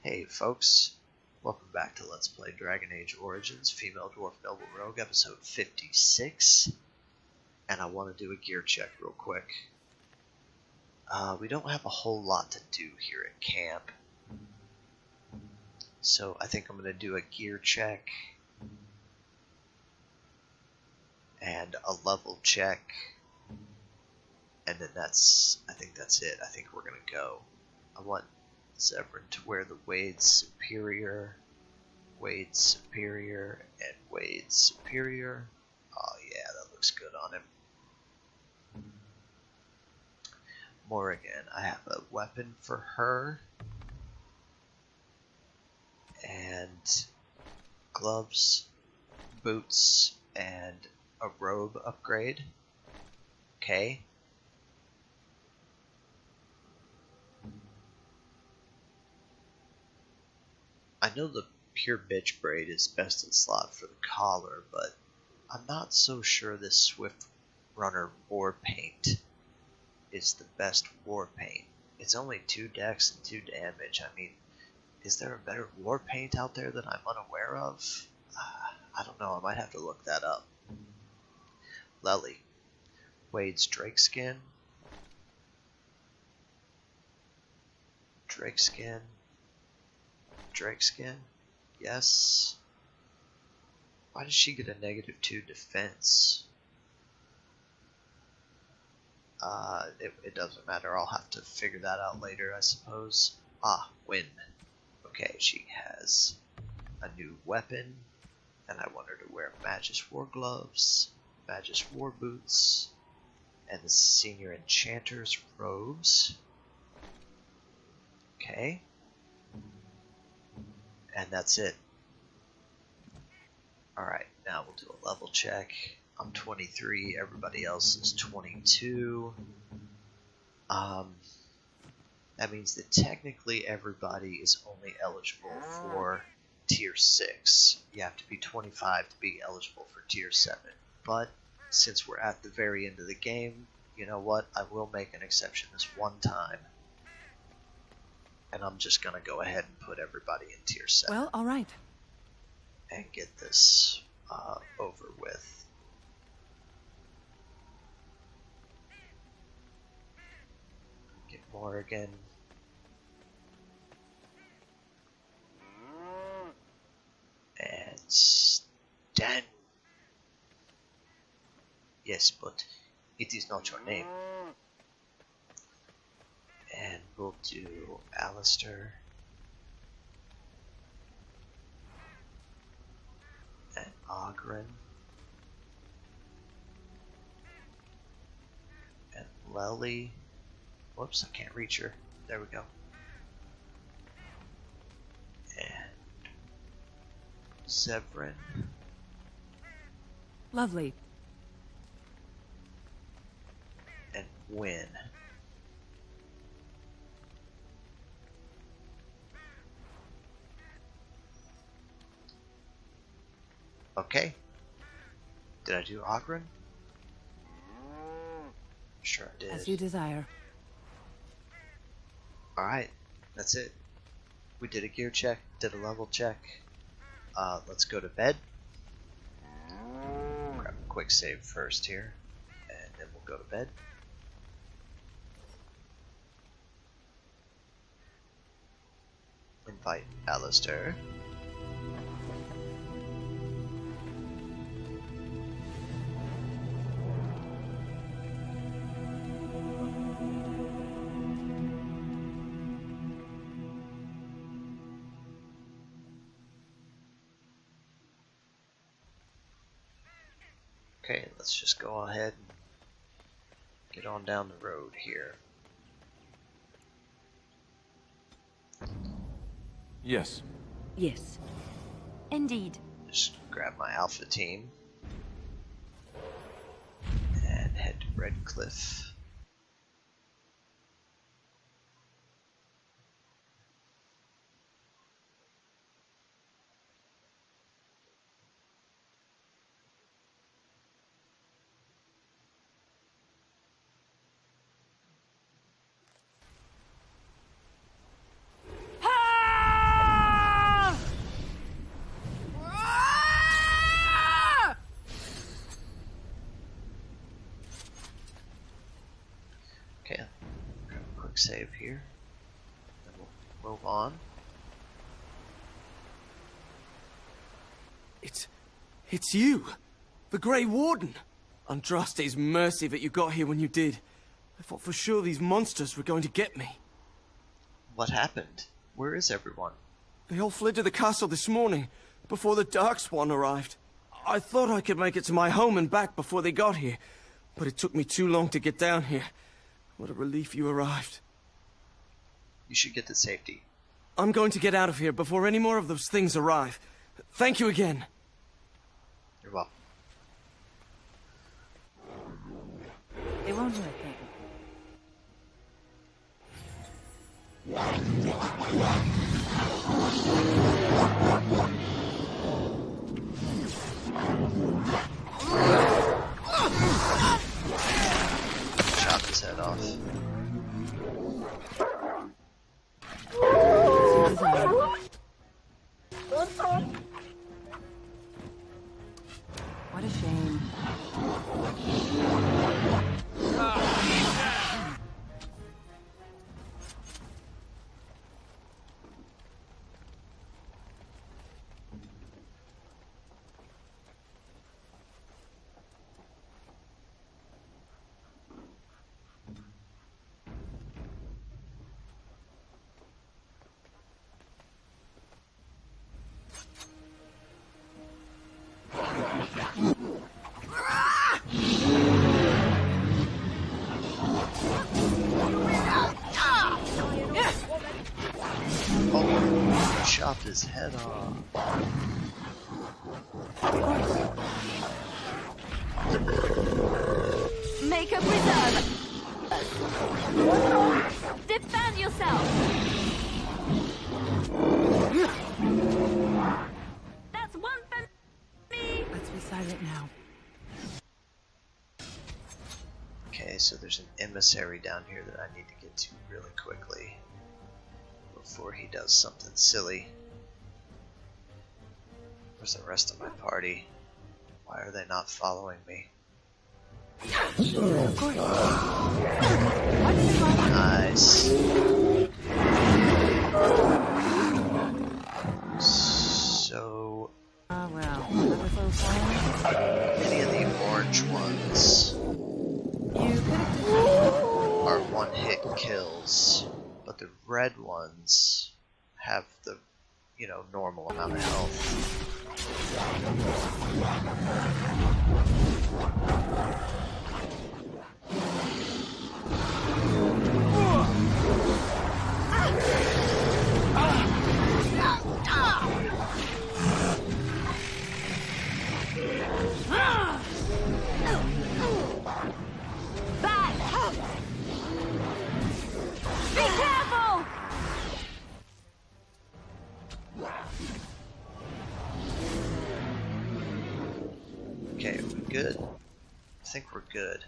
Hey folks, welcome back to Let's Play Dragon Age Origins, Female Dwarf Noble Rogue, episode 56, and I want to do a gear check real quick. We don't have a whole lot to do here at camp, so I think I'm going to do a gear check, and a level check, and then I think that's it. I think we're going to go. I want Zevran to wear the Wade Superior, and Wade Superior. Oh yeah, that looks good on him. Morrigan, I have a weapon for her, and gloves, boots, and a robe upgrade. Okay. I know the pure bitch braid is best in slot for the collar, but I'm not so sure this Swift Runner war paint is the best war paint. It's only 2 dex and 2 damage. I mean, is there a better war paint out there that I'm unaware of? I don't know. I might have to look that up. Lely, Wade's Drakeskin. Drakeskin, yes. Why does she get a -2 defense? It doesn't matter. I'll have to figure that out later, I suppose. Win. Okay, she has a new weapon, and I want her to wear Magus War Gloves, Magus War Boots, and the Senior Enchanter's robes. Okay. And that's it. Alright, now we'll do a level check. I'm 23, everybody else is 22. That means that technically everybody is only eligible for Tier 6. You have to be 25 to be eligible for Tier 7. But since we're at the very end of the game, you know what? I will make an exception this one time. And I'm just going to go ahead and put everybody in Tier 7. Well, all right. And get this over with. Get Morrigan. And Stan. Yes, but it is not your name. And we'll do Alistair and Ogren and Lely. Whoops, I can't reach her. There we go. And Zevran. Lovely. And Win. Okay. Did I do Ogren? Sure I did. As you desire. Alright, that's it. We did a gear check, did a level check. Let's go to bed. Grab a quick save first here, and then we'll go to bed. Invite Alistair. Okay, let's just go ahead and get on down the road here. Yes. Yes. Indeed. Just grab my alpha team and head to Redcliffe. save here. Then we'll move on. It's you! The Grey Warden! Andraste's mercy that you got here when you did. I thought for sure these monsters were going to get me. What happened? Where is everyone? They all fled to the castle this morning, before the Darkspawn arrived. I thought I could make it to my home and back before they got here, but it took me too long to get down here. What a relief you arrived. You should get to safety. I'm going to get out of here before any more of those things arrive. Thank you again. You're welcome. They won't do a thing. Chop his head off. What a shame. Oh, chopped his head off. Make a preserve. Defend yourself. That's one for me. Let's be silent now. Okay, so there's an emissary down here that I need to get to really quickly before he does something silly. Where's the rest of my party? Why are they not following me? Of course. Nice. So Oh well, another full plan. many of the orange ones You could have are one-hit kills, but the red ones have the, normal amount of health. Be careful! Okay, are we good? I think we're good.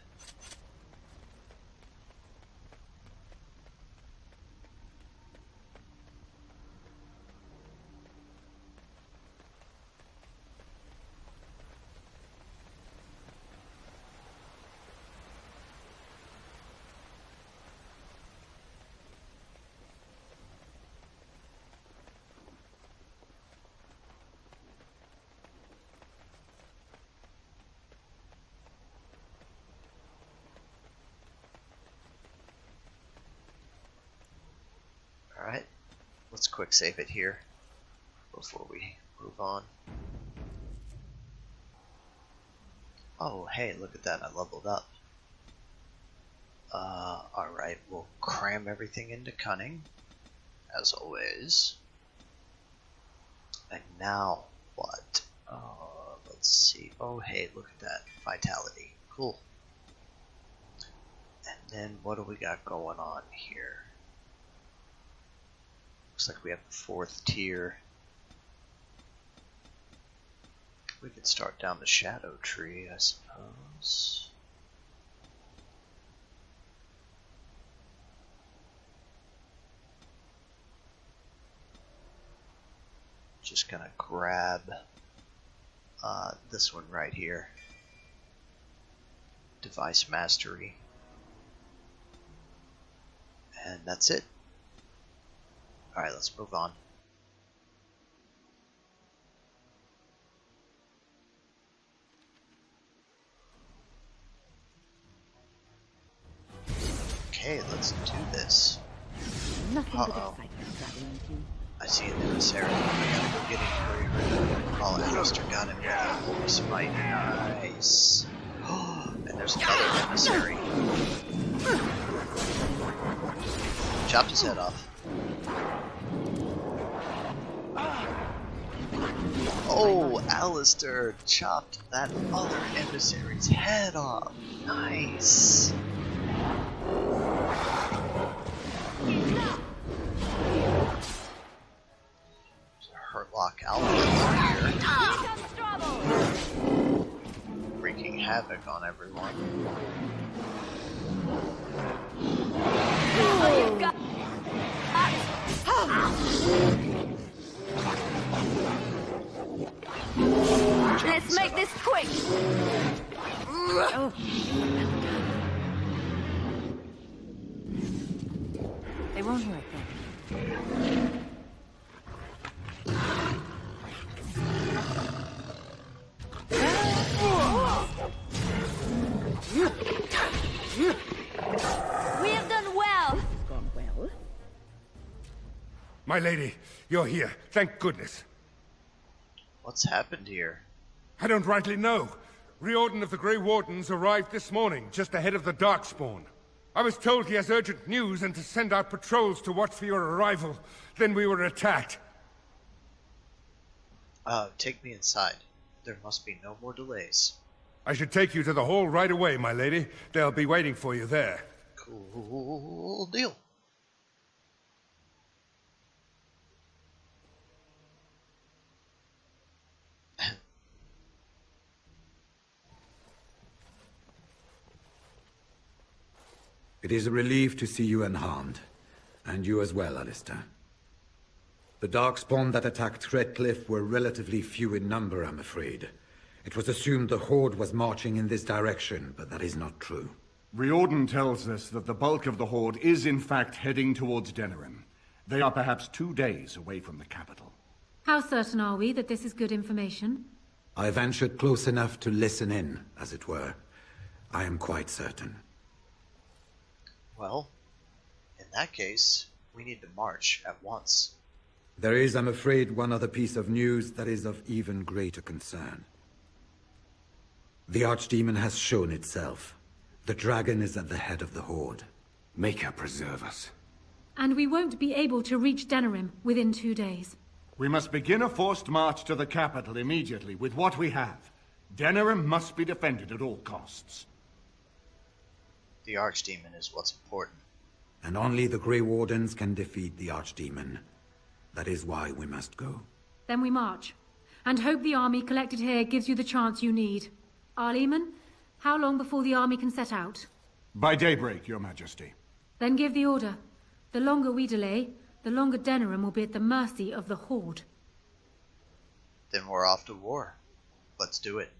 Alright, let's quick save it here before we move on. Oh, hey, look at that, I leveled up. Alright, we'll cram everything into cunning, as always. And now, what? Let's see. Oh, hey, look at that, vitality. Cool. And then, what do we got going on here? Looks like we have the 4th tier. We could start down the shadow tree, I suppose. Just gonna grab this one right here. Device Mastery. And that's it. Alright, let's move on. Okay, let's do this. Nothing but Uh-oh. excitement traveling with you. I see an emissary. I gotta go get him. Hurry. Oh, Alistair got him with a holy smite. Nice. And there's another emissary. Chopped his head off. Oh, Alistair chopped that other emissary's head off. Nice. Hurtlock Alpha here. Wreaking havoc on everyone. Let's make this quick! Oh. They won't hear it then. We have done well! It's gone well. My lady, you're here. Thank goodness. What's happened here? I don't rightly know. Riordan of the Grey Wardens arrived this morning, just ahead of the Darkspawn. I was told he has urgent news and to send out patrols to watch for your arrival. Then we were attacked. Take me inside. There must be no more delays. I should take you to the hall right away, my lady. They'll be waiting for you there. Cool deal. It is a relief to see you unharmed. And you as well, Alistair. The Darkspawn that attacked Redcliffe were relatively few in number, I'm afraid. It was assumed the Horde was marching in this direction, but that is not true. Riordan tells us that the bulk of the Horde is in fact heading towards Denerim. They are perhaps 2 days away from the capital. How certain are we that this is good information? I ventured close enough to listen in, as it were. I am quite certain. Well, in that case, we need to march at once. There is, I'm afraid, one other piece of news that is of even greater concern. The Archdemon has shown itself. The dragon is at the head of the Horde. Make her preserve us. And we won't be able to reach Denerim within 2 days. We must begin a forced march to the capital immediately with what we have. Denerim must be defended at all costs. The Archdemon is what's important. And only the Grey Wardens can defeat the Archdemon. That is why we must go. Then we march. And hope the army collected here gives you the chance you need. Arleman, how long before the army can set out? By daybreak, Your Majesty. Then give the order. The longer we delay, the longer Denerim will be at the mercy of the Horde. Then we're off to war. Let's do it.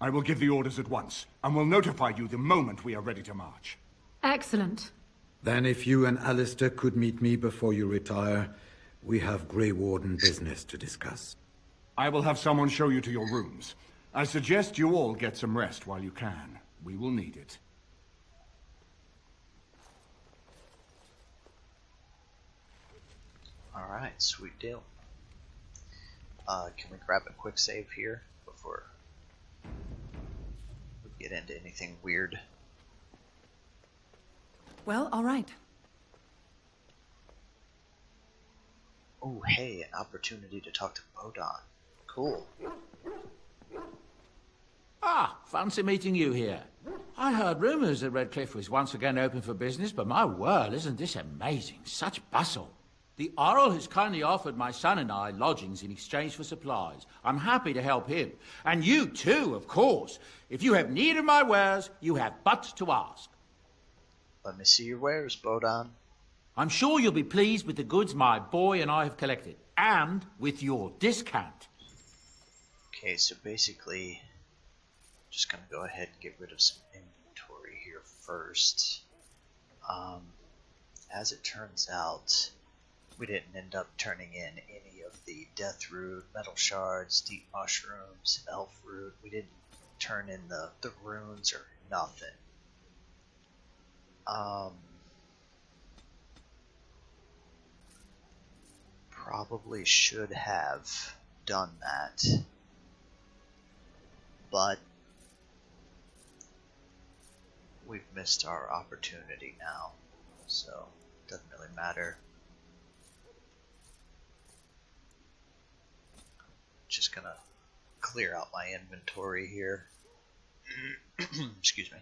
I will give the orders at once, and will notify you the moment we are ready to march. Excellent. Then if you and Alistair could meet me before you retire, we have Grey Warden business to discuss. I will have someone show you to your rooms. I suggest you all get some rest while you can. We will need it. Alright, sweet deal. Can we grab a quick save here before we get into anything weird? Well, all right. Oh, hey, an opportunity to talk to Bodon. Cool. Ah, fancy meeting you here. I heard rumours that Redcliffe was once again open for business, but my word, isn't this amazing? Such bustle. The Earl has kindly offered my son and I lodgings in exchange for supplies. I'm happy to help him. And you too, of course. If you have need of my wares, you have but to ask. Let me see your wares, Bodon. I'm sure you'll be pleased with the goods my boy and I have collected, and with your discount. Okay, so basically, just gonna go ahead and get rid of some inventory here first. as it turns out, we didn't end up turning in any of the death root, metal shards, deep mushrooms, elf root. We didn't turn in the runes or nothing. Probably should have done that, but we've missed our opportunity now, so it doesn't really matter. Just gonna clear out my inventory here. Excuse me.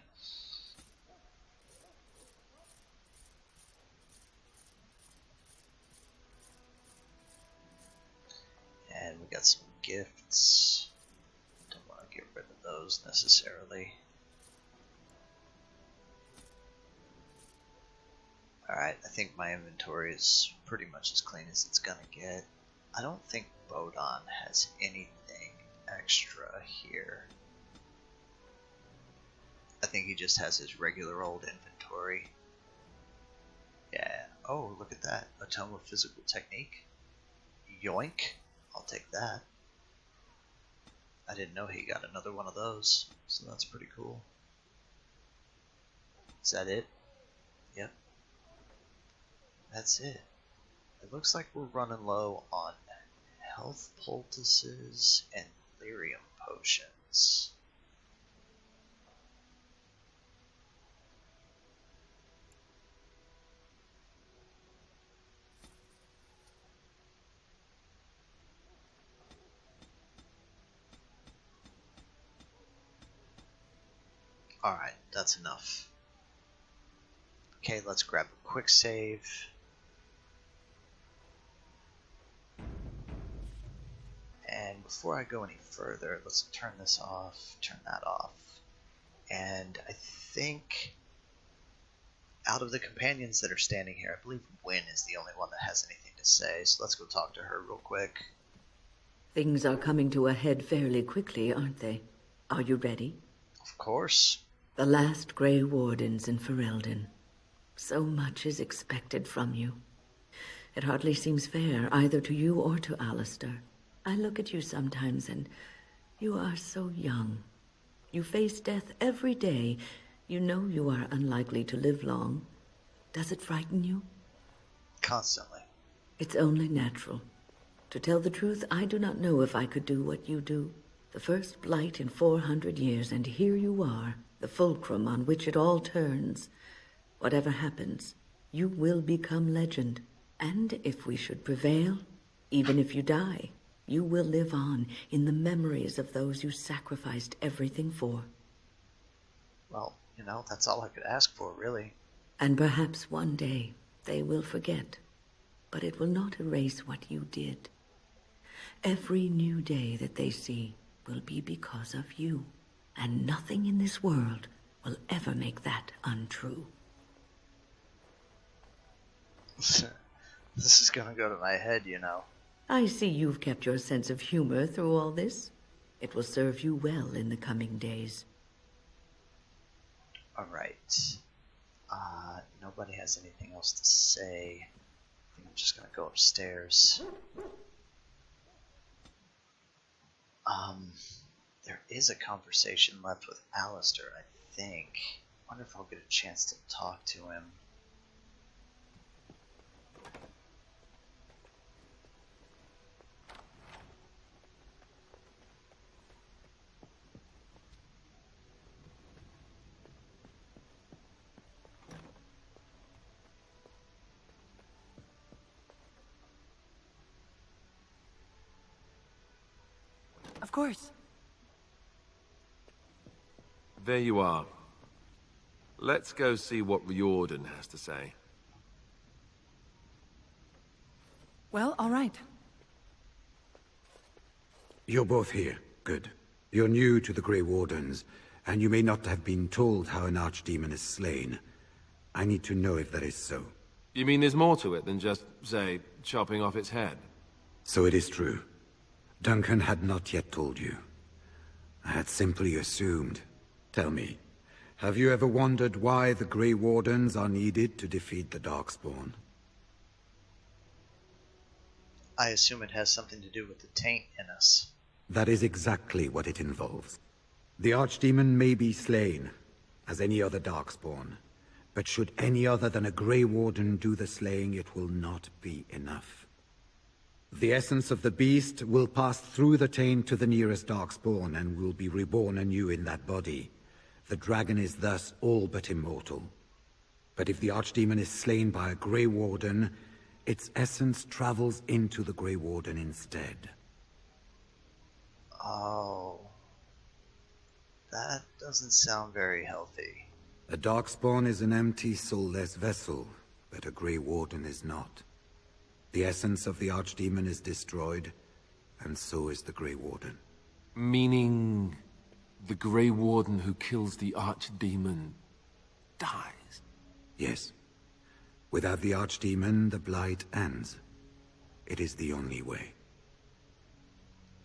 And we got some gifts. Don't want to get rid of those necessarily. Alright, I think my inventory is pretty much as clean as it's gonna get. I don't think Bodon has anything extra here. I think he just has his regular old inventory. Yeah. Oh, look at that. A Tome of Physical Technique. Yoink. I'll take that. I didn't know he got another one of those, so that's pretty cool. Is that it? Yep. That's it. It looks like we're running low on health poultices and lyrium potions. Alright, that's enough. Okay, let's grab a quick save. And before I go any further, let's turn this off, turn that off. And I think out of the companions that are standing here, I believe Wynn is the only one that has anything to say, so let's go talk to her real quick. Things are coming to a head fairly quickly, aren't they? Are you ready? Of course. The last Grey Wardens in Ferelden. So much is expected from you. It hardly seems fair, either to you or to Alistair. I look at you sometimes and you are so young. You face death every day. You know you are unlikely to live long. Does it frighten you? Constantly. It's only natural. To tell the truth, I do not know if I could do what you do. The first blight in 400 years, and here you are, the fulcrum on which it all turns. Whatever happens, you will become legend. And if we should prevail, even if you die, you will live on in the memories of those you sacrificed everything for. Well, you know, that's all I could ask for, really. And perhaps one day they will forget, but it will not erase what you did. Every new day that they see will be because of you, and nothing in this world will ever make that untrue. This is gonna go to my head, you know. I see you've kept your sense of humor through all this. It will serve you well in the coming days. Alright. Nobody has anything else to say. I think I'm just gonna go upstairs. There is a conversation left with Alistair, I think. Wonder if I'll get a chance to talk to him. Of course. There you are. Let's go see what Riordan has to say. Well, all right. You're both here. Good. You're new to the Grey Wardens, and you may not have been told how an archdemon is slain. I need to know if that is so. You mean there's more to it than just, say, chopping off its head? So it is true. Duncan had not yet told you. I had simply assumed. Tell me, Have you ever wondered why the Grey Wardens are needed to defeat the Darkspawn? I assume it has something to do with the taint in us. That is exactly what it involves. The Archdemon may be slain, as any other Darkspawn, but should any other than a Grey Warden do the slaying, it will not be enough. The essence of the beast will pass through the taint to the nearest Darkspawn and will be reborn anew in that body. The dragon is thus all but immortal. But if the Archdemon is slain by a Grey Warden, its essence travels into the Grey Warden instead. Oh. That doesn't sound very healthy. A Darkspawn is an empty, soulless vessel, but a Grey Warden is not. The essence of the Archdemon is destroyed, and so is the Grey Warden. Meaning the Grey Warden who kills the Archdemon dies? Yes. Without the Archdemon, the Blight ends. It is the only way.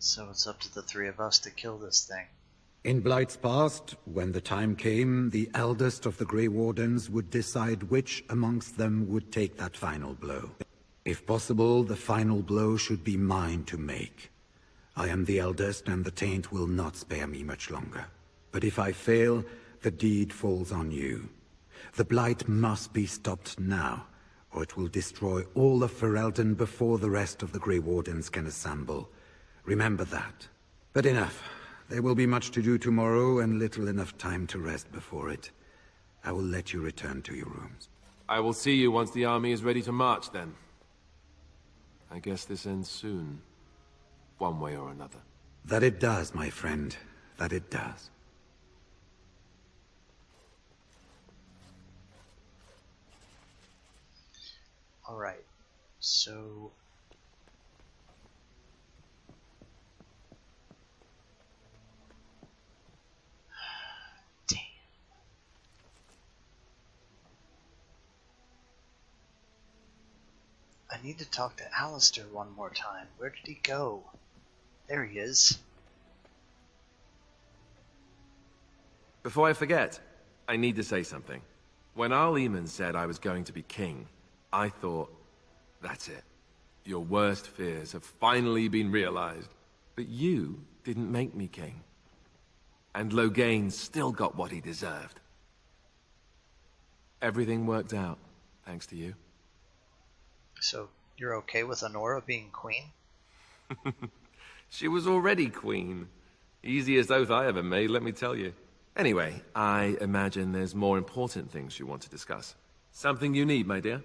So it's up to the three of us to kill this thing. In Blight's past, when the time came, the eldest of the Grey Wardens would decide which amongst them would take that final blow. If possible, the final blow should be mine to make. I am the eldest, and the taint will not spare me much longer. But if I fail, the deed falls on you. The Blight must be stopped now, or it will destroy all of Ferelden before the rest of the Grey Wardens can assemble. Remember that. But enough. There will be much to do tomorrow, and little enough time to rest before it. I will let you return to your rooms. I will see you once the army is ready to march, then. I guess this ends soon. One way or another. That it does, my friend. That it does. Alright, so... Damn. I need to talk to Alistair one more time. Where did he go? There he is. Before I forget, I need to say something. When Alistair said I was going to be king, I thought, that's it. Your worst fears have finally been realized. But you didn't make me king. And Loghain still got what he deserved. Everything worked out, thanks to you. So, you're okay with Honora being queen? She was already queen. Easiest oath I ever made, let me tell you. Anyway, I imagine there's more important things you want to discuss. Something you need, my dear?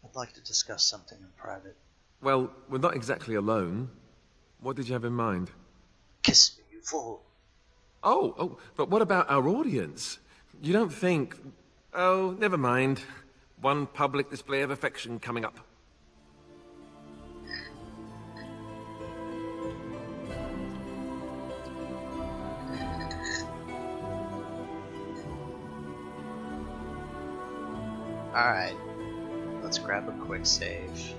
I'd like to discuss something in private. Well, we're not exactly alone. What did you have in mind? Kiss me, you fool. Oh, but what about our audience? You don't think... Oh, never mind. One public display of affection coming up. Alright, let's grab a quick save.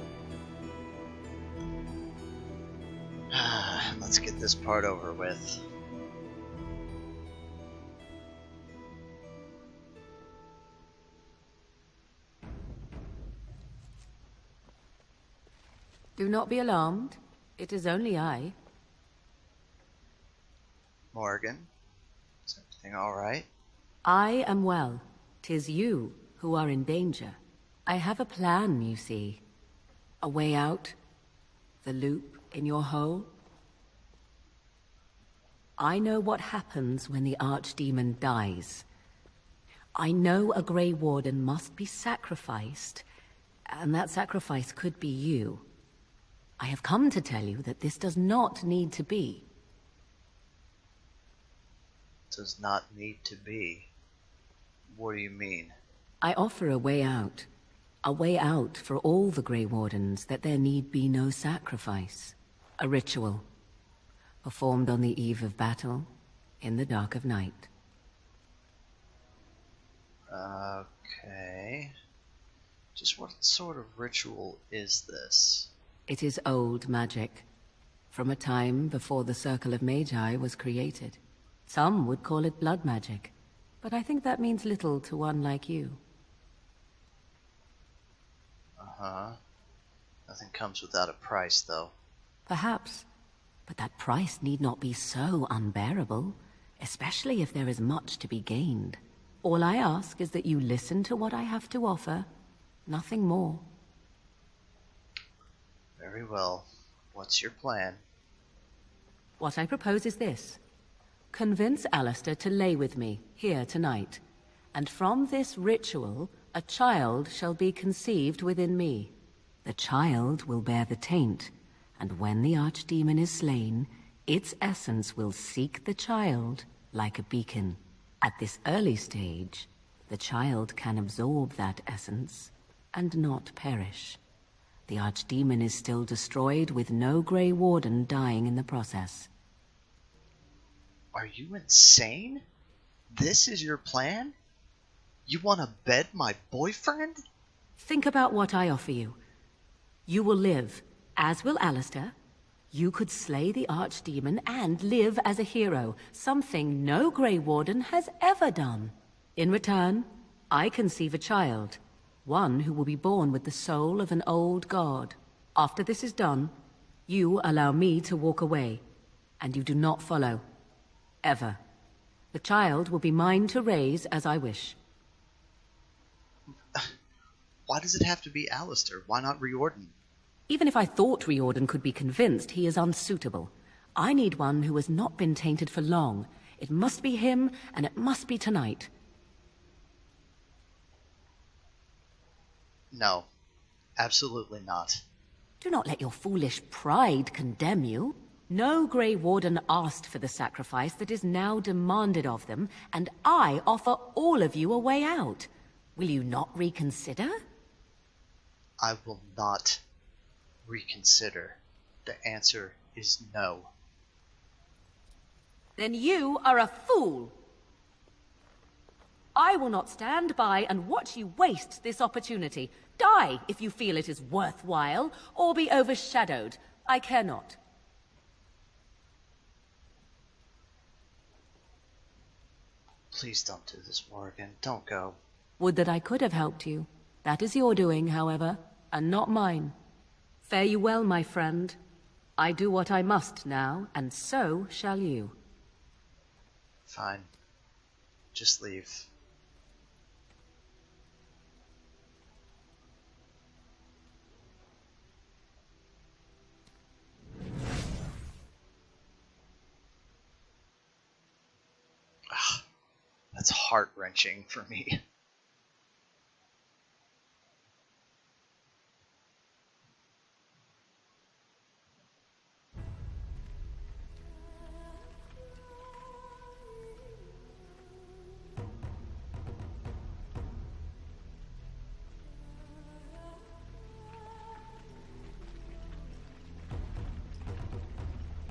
Let's get this part over with. Do not be alarmed. It is only I. Morgan, is everything alright? I am well. 'Tis you who are in danger. I have a plan, you see. A way out. The loop in your hole. I know what happens when the Archdemon dies. I know a Grey Warden must be sacrificed, and that sacrifice could be you. I have come to tell you that this does not need to be. Does not need to be. What do you mean? I offer a way out. A way out for all the Grey Wardens, that there need be no sacrifice. A ritual. Performed on the eve of battle, in the dark of night. Okay. Just what sort of ritual is this? It is old magic, from a time before the Circle of Magi was created. Some would call it blood magic, but I think that means little to one like you. Uh-huh. Nothing comes without a price, though. Perhaps, but that price need not be so unbearable, especially if there is much to be gained. All I ask is that you listen to what I have to offer, nothing more. Very well. What's your plan? What I propose is this. Convince Alistair to lay with me, here tonight. And from this ritual, a child shall be conceived within me. The child will bear the taint, and when the archdemon is slain, its essence will seek the child like a beacon. At this early stage, the child can absorb that essence and not perish. The archdemon is still destroyed with no Grey Warden dying in the process. Are you insane? This is your plan? You want to bed my boyfriend? Think about what I offer you. You will live, as will Alistair. You could slay the archdemon and live as a hero, something no Grey Warden has ever done. In return, I conceive a child, one who will be born with the soul of an old god. After this is done, you allow me to walk away, and you do not follow. Ever. The child will be mine to raise as I wish. Why does it have to be Alistair? Why not Riordan? Even if I thought Riordan could be convinced, he is unsuitable. I need one who has not been tainted for long. It must be him, and it must be tonight. No. Absolutely not. Do not let your foolish pride condemn you. No Grey Warden asked for the sacrifice that is now demanded of them, and I offer all of you a way out. Will you not reconsider? I will not reconsider. The answer is no. Then you are a fool. I will not stand by and watch you waste this opportunity. Die if you feel it is worthwhile, or be overshadowed. I care not. Please don't do this, Morgan. Don't go. Would that I could have helped you. That is your doing, however, and not mine. Fare you well, my friend. I do what I must now, and so shall you. Fine. Just leave. That's heart-wrenching for me.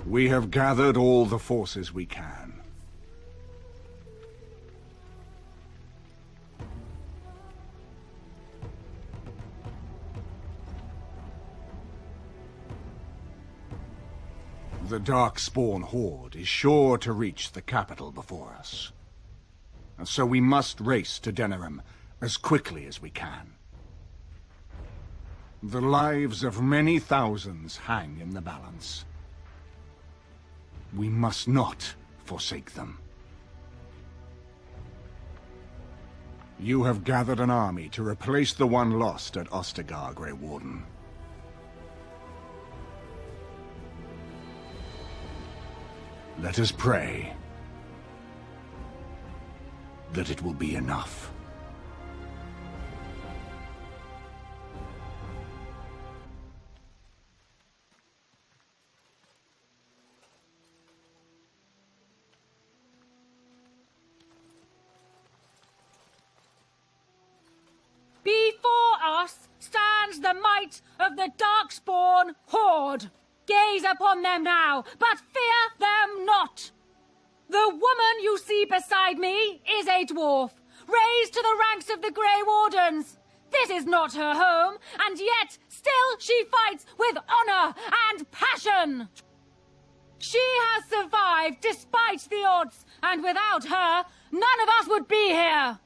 We have gathered all the forces we can. The Darkspawn Horde is sure to reach the capital before us. And so we must race to Denerim as quickly as we can. The lives of many thousands hang in the balance. We must not forsake them. You have gathered an army to replace the one lost at Ostagar, Grey Warden. Let us pray that it will be enough. Before us stands the might of the Darkspawn Horde. Gaze upon them now, but fear them not. The woman you see beside me is a dwarf, raised to the ranks of the Grey Wardens. This is not her home, and yet still she fights with honor and passion. She has survived despite the odds, and without her, none of us would be here.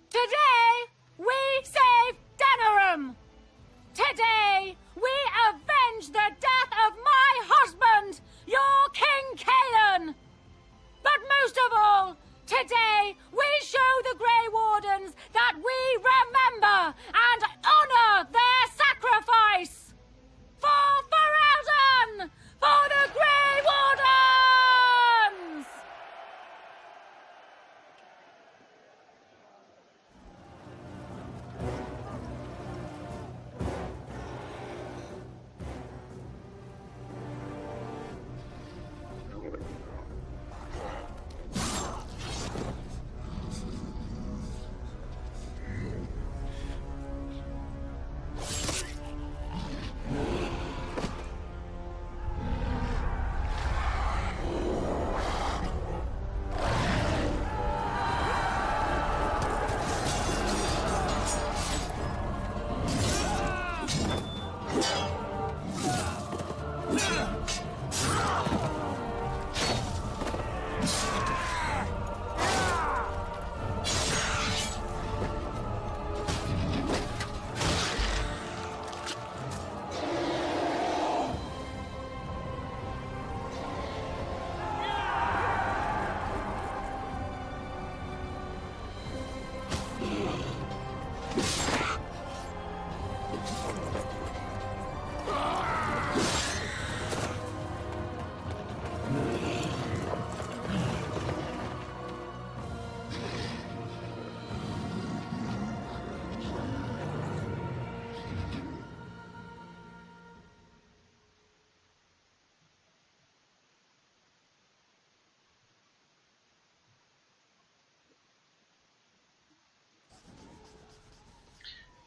Today, we save Denerim. Today, we avenge the death of my husband, your King Kaelan. But most of all, today, we show the Grey Wardens that we remember and honor their sacrifice. For Ferelden! For the Grey Wardens!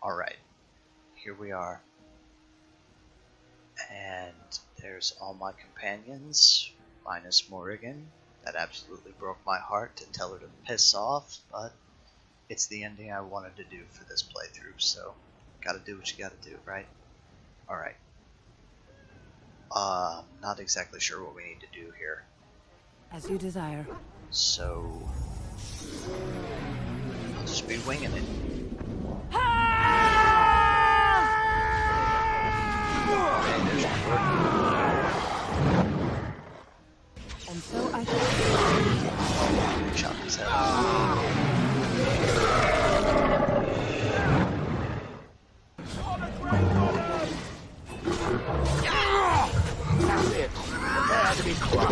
Alright, here we are. And there's all my companions, minus Morrigan. That absolutely broke my heart to tell her to piss off, but it's the ending I wanted to do for this playthrough, so gotta do what you gotta do, right? Alright. Not exactly sure what we need to do here. As you desire. So I'll just be winging it. Okay, there's one. And so I Chop his head off. That's it. Prepare to be crushed.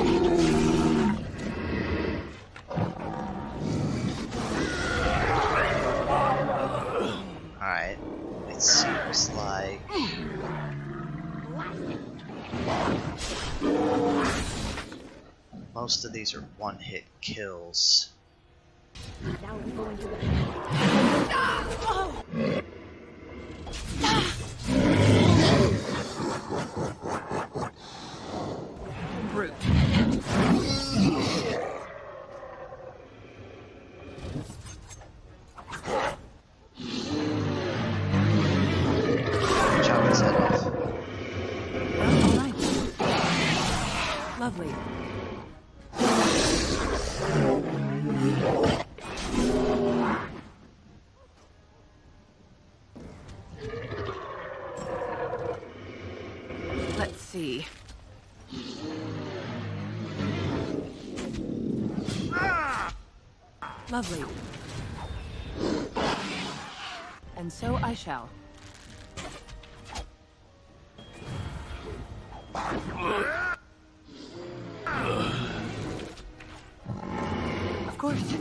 Alright, it seems like most of these are one-hit kills. now we go into the brute. Chop his head off. All right. Lovely. Let's see. Lovely. And so I shall. Of course.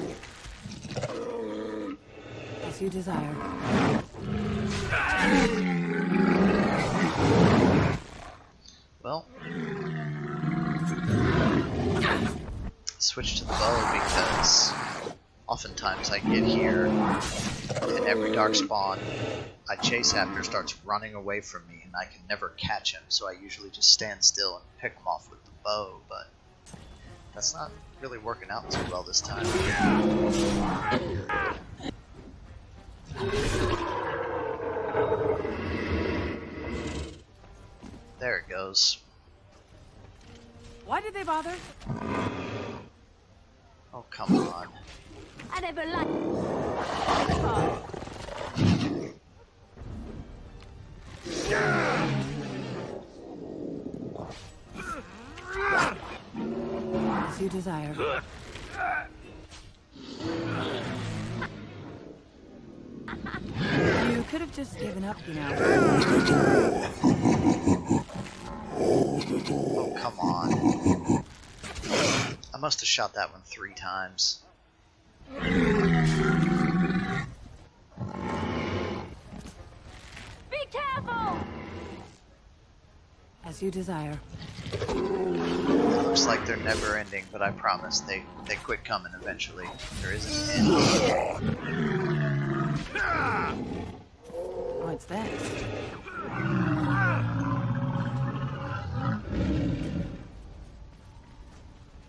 As you desire. Well, switch to the bow because oftentimes I get here and every Darkspawn I chase after starts running away from me and I can never catch him, so I usually just stand still and pick him off with the bow, but that's not really working out too well this time. There it goes. Why did they bother? Oh, come on. I never liked. As you desire. You could have just given up, you know. Oh, come on. I must have shot that one 3 times. Be careful! As you desire. It looks like they're never ending, but I promise they quit coming eventually. There is an end. What's that?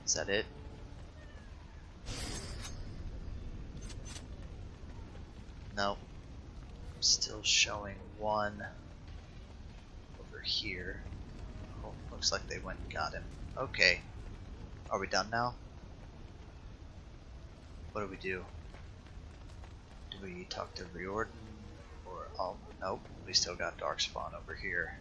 Is that it? Nope. Still showing one over here. Oh, looks like they went and got him. Okay. Are we done now? What do we do? Do we talk to Riordan? Or, oh, nope. We still got Darkspawn over here.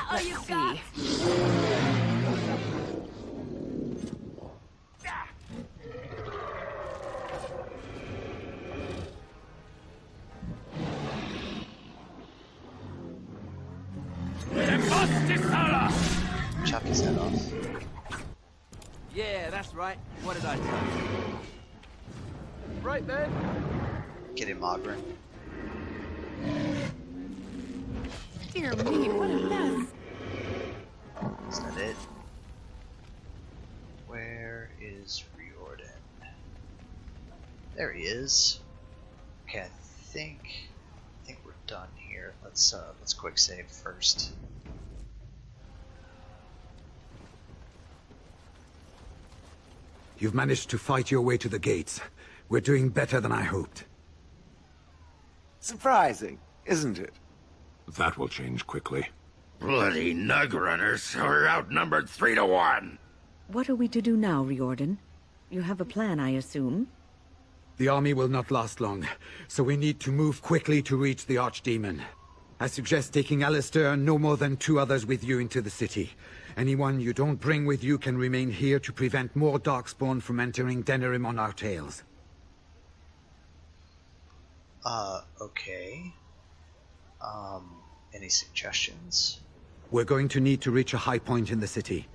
Oh, you got? Chop his head off. Yeah, that's right. What did I tell you? Right then. Get him, Ogren. Dear me, what a mess. Is that it? Where is Riordan? There he is. Okay, I think we're done here. Let's quick save first. You've managed to fight your way to the gates. We're doing better than I hoped. Surprising, isn't it? That will change quickly. Bloody nug runners are outnumbered 3 to 1. What are we to do now, Riordan? You have a plan, I assume? The army will not last long, so we need to move quickly to reach the Archdemon. I suggest taking Alistair and no more than 2 others with you into the city. Anyone you don't bring with you can remain here to prevent more Darkspawn from entering Denerim on our tails. Okay. Any suggestions? We're going to need to reach a high point in the city.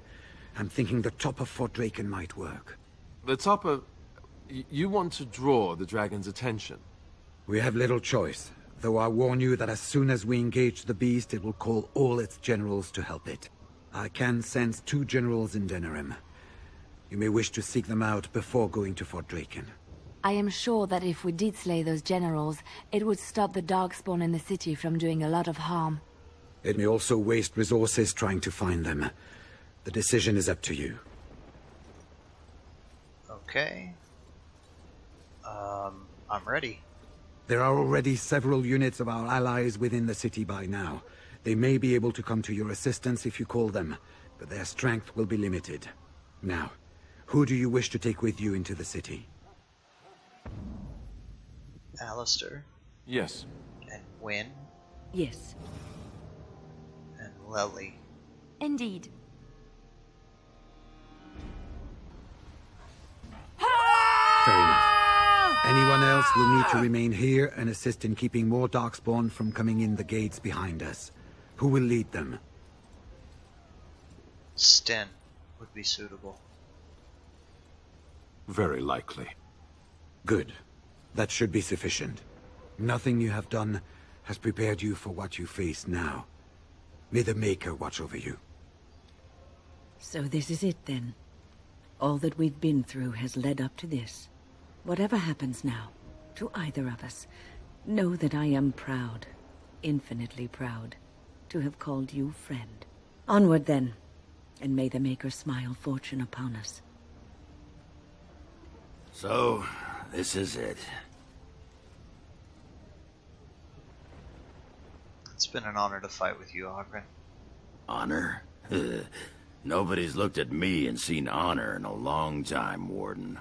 I'm thinking the top of Fort Draken might work. The top of... You want to draw the dragon's attention? We have little choice, though I warn you that as soon as we engage the beast, it will call all its generals to help it. I can sense 2 generals in Denerim. You may wish to seek them out before going to Fort Draken. I am sure that if we did slay those generals, it would stop the Darkspawn in the city from doing a lot of harm. It may also waste resources trying to find them. The decision is up to you. Okay. I'm ready. There are already several units of our allies within the city by now. They may be able to come to your assistance if you call them, but their strength will be limited. Now, who do you wish to take with you into the city? Alistair. Yes. And Wynn. Yes. And Lely. Indeed. Fair enough. Anyone else will need to remain here and assist in keeping more Darkspawn from coming in the gates behind us. Who will lead them? Sten would be suitable. Very likely. Good. That should be sufficient. Nothing you have done has prepared you for what you face now. May the Maker watch over you. So this is it then. All that we've been through has led up to this. Whatever happens now, to either of us, know that I am proud, infinitely proud, to have called you friend. Onward then, and may the Maker smile fortune upon us. So, this is it. It's been an honor to fight with you, Ogren. Honor? Nobody's looked at me and seen honor in a long time, Warden.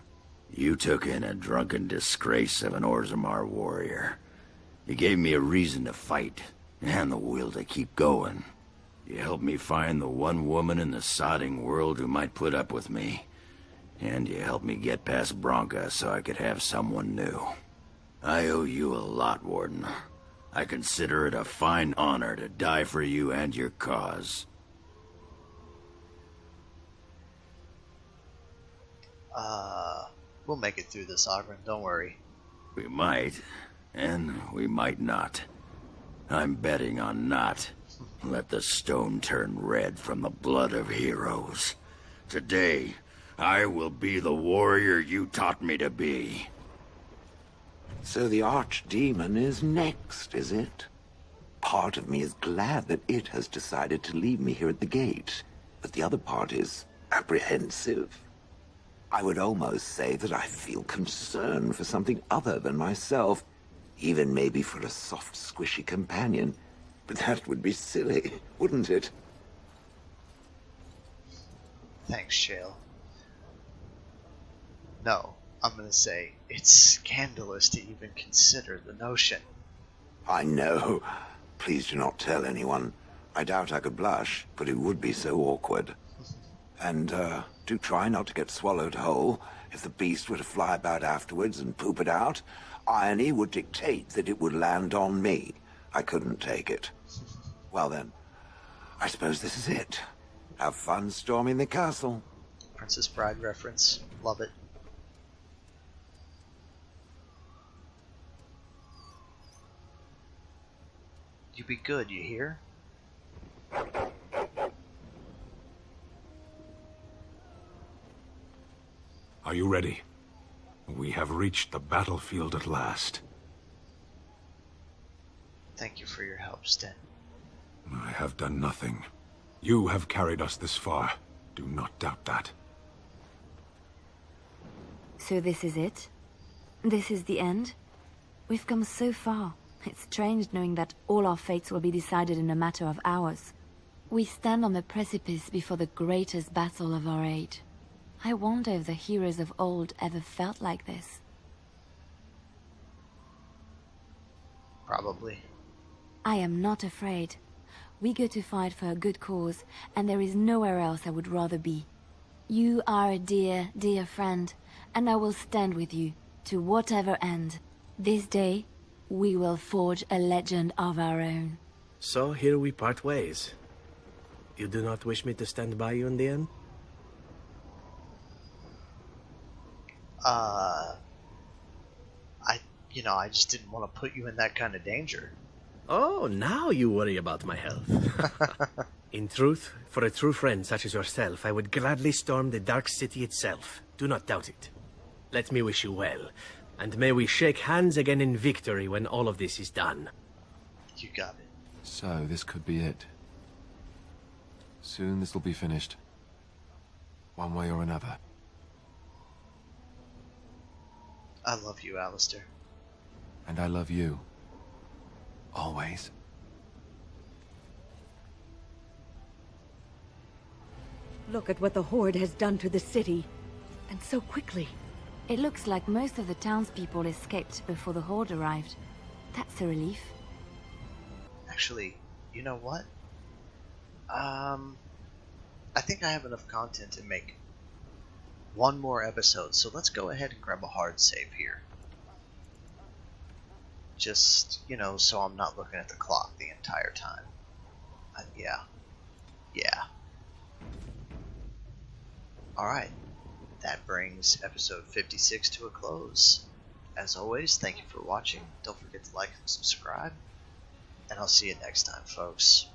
You took in a drunken disgrace of an Orzammar warrior. You gave me a reason to fight, and the will to keep going. You helped me find the one woman in the sodding world who might put up with me. And you helped me get past Bronca so I could have someone new. I owe you a lot, Warden. I consider it a fine honor to die for you and your cause. We'll make it through this, Ogren, don't worry. We might, and we might not. I'm betting on not. Let the stone turn red from the blood of heroes. Today, I will be the warrior you taught me to be. So the Archdemon is next, is it? Part of me is glad that it has decided to leave me here at the gate, but the other part is apprehensive. I would almost say that I feel concern for something other than myself, even maybe for a soft, squishy companion. But that would be silly, wouldn't it? Thanks, Shale. No, I'm gonna say it's scandalous to even consider the notion. I know. Please do not tell anyone. I doubt I could blush, but it would be so awkward. And, do try not to get swallowed whole. If the beast were to fly about afterwards and poop it out, irony would dictate that it would land on me. I couldn't take it. Well then, I suppose this is it. Have fun storming the castle. Princess Bride reference. Love it. You be good, you hear? Are you ready? We have reached the battlefield at last. Thank you for your help, Sten. I have done nothing. You have carried us this far. Do not doubt that. So this is it? This is the end? We've come so far. It's strange knowing that all our fates will be decided in a matter of hours. We stand on the precipice before the greatest battle of our age. I wonder if the heroes of old ever felt like this. Probably. I am not afraid. We go to fight for a good cause, and there is nowhere else I would rather be. You are a dear, dear friend, and I will stand with you, to whatever end. This day, we will forge a legend of our own. So here we part ways. You do not wish me to stand by you in the end? I just didn't want to put you in that kind of danger. Oh, now you worry about my health. In truth, for a true friend such as yourself, I would gladly storm the Dark City itself. Do not doubt it. Let me wish you well, and may we shake hands again in victory when all of this is done. You got it. So, this could be it. Soon this will be finished. One way or another. I love you, Alistair. And I love you. Always. Look at what the Horde has done to the city. And so quickly. It looks like most of the townspeople escaped before the Horde arrived. That's a relief. Actually, you know what? I think I have enough content to make one more episode, so let's go ahead and grab a hard save here. Just, so I'm not looking at the clock the entire time. Yeah. Alright, that brings episode 56 to a close. As always, thank you for watching. Don't forget to like and subscribe. And I'll see you next time, folks.